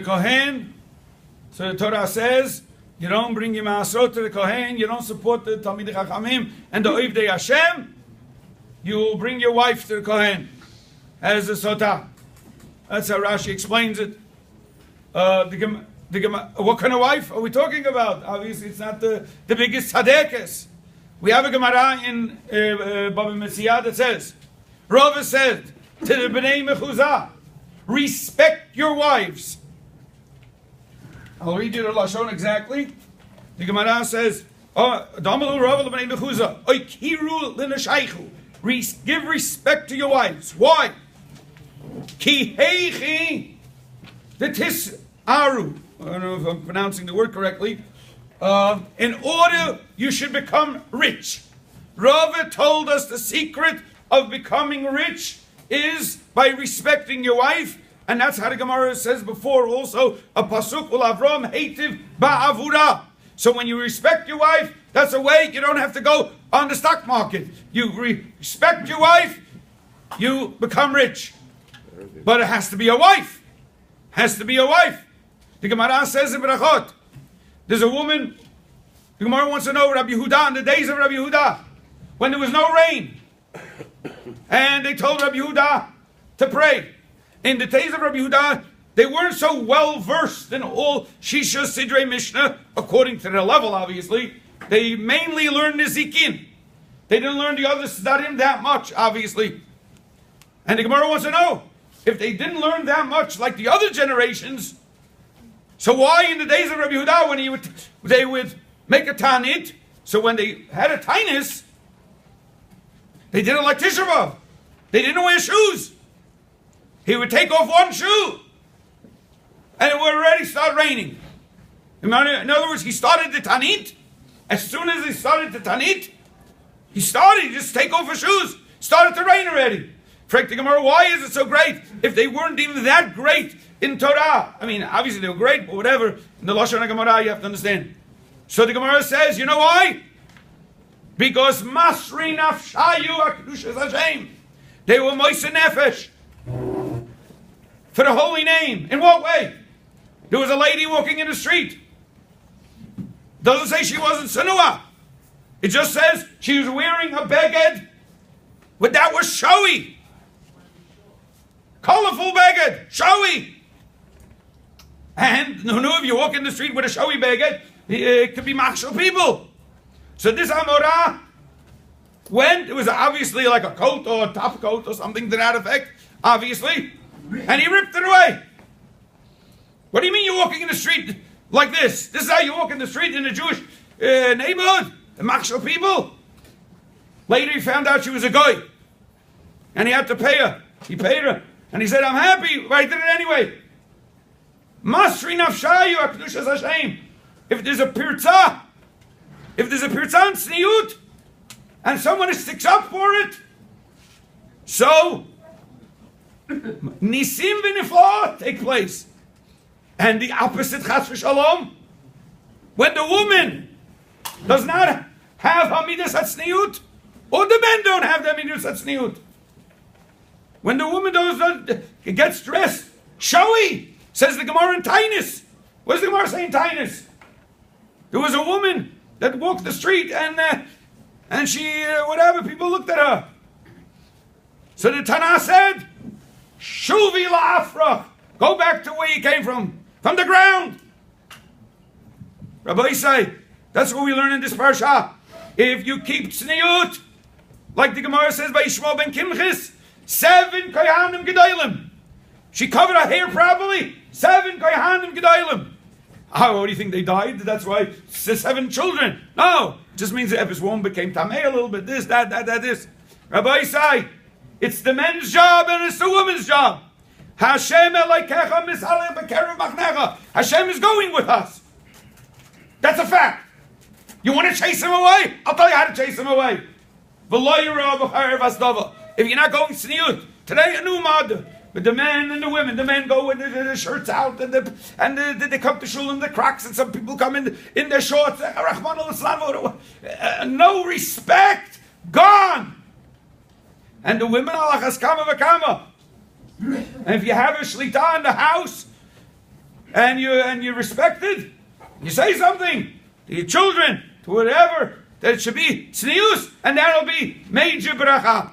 Kohen. So the Torah says, you don't bring your Maasrot to the Kohen, you don't support the Talmidei Chachamim and the Oivdei Hashem, you will bring your wife to the Kohen as a Sotah. That's how Rashi explains it. What kind of wife are we talking about? Obviously, it's not the biggest tzadekes. We have a Gemara in Baba Metzia that says, Rava said to the Bnei Mechuzah, respect your wives. I'll read you the Lashon exactly. The Gemara says, Damalu Rava Bnei Mechuzah, Oikiru l'nashaychu. Give respect to your wives. Why? Ki heichi the tis aru. I don't know if I'm pronouncing the word correctly. In order you should become rich. Rava told us the secret of becoming rich is by respecting your wife, and that's how the Gemara says before also, a pasuk ul avram heitiv ba'avura. So when you respect your wife, that's a way you don't have to go on the stock market. You respect your wife, you become rich. But it has to be a wife. Has to be a wife. The Gemara says in Berachot, there's a woman, the Gemara wants to know Rabbi Yehuda, in the days of Rabbi Yehuda, when there was no rain, and they told Rabbi Yehuda to pray. In the days of Rabbi Yehuda, they weren't so well versed in all Shisha, Sidrei, Mishnah, according to their level, obviously. They mainly learned Nizikin. They didn't learn the other Sedarim that much, obviously. And the Gemara wants to know, if they didn't learn that much like the other generations, so why in the days of Rabbi Yehuda, when they would make a Tanit, so when they had a Tainus, they didn't like Tisha B'Av. They didn't wear shoes. He would take off one shoe, and it would already start raining. In other words, he started the Tanit. As soon as he started the Tanit, he just take off his shoes. Started to rain already. Frank the Gemara, why is it so great if they weren't even that great in Torah? I mean, obviously they were great, but whatever. In the Lashon HaGemara, you have to understand. So the Gemara says, you know why? Because Masri Nafshayu HaKadoshas Hashem. They were Moshe Nefesh. For the holy name. In what way? There was a lady walking in the street. Doesn't say she wasn't Sanua. It just says she was wearing a beged, but that was showy. Colorful beged, showy. And who knew if you walk in the street with a showy beged, it could be machshel people. So this Amorah went, it was obviously like a coat or a top coat or something to that effect, obviously, and he ripped it away. What do you mean you're walking in the street like this? This is how you walk in the street in a Jewish neighborhood, the machshel people? Later he found out she was a guy, and he had to pay her. He paid her. And he said, I'm happy, but I did it anyway. Masri nafshayu HaKadoshas Hashem. If there's a pirza in tzniut, and someone sticks up for it, so nisim v'niflah take place. And the opposite, chas v'shalom, when the woman does not have hamidas hatzniut, or the men don't have the hamidas hatzniut, when the woman gets dressed showy, says the Gemara in Tainus. What does the Gemara say in Tainus? There was a woman that walked the street and she, whatever, people looked at her. So the Tanah said, Shuvi la'afrach, go back to where you came from the ground. Rabbi say, that's what we learn in this parsha. If you keep tzniut, like the Gemara says by Yishmael ben Kimchis, 7 kohanim gedolim. She covered her hair properly. 7 kohanim gedolim. What do you think they died? That's why 7 children. No, it just means that if this woman became tamei a little bit, this, that, this. Rabbi say, it's the men's job and it's the woman's job. Hashem elokecha misalech b'kerev machnecha. Hashem is going with us. That's a fact. You want to chase him away? I'll tell you how to chase him away. If you're not going tzniut, today a new mod. But the men and the women, the men go with the shirts out and they come to shul in the Crocs, and some people come in their shorts. No respect, gone. And the women are like kama v'kama. And if you have a shlita in the house, and you respect it. You say something to your children, to whatever, that it should be tznius, and that'll be major bracha.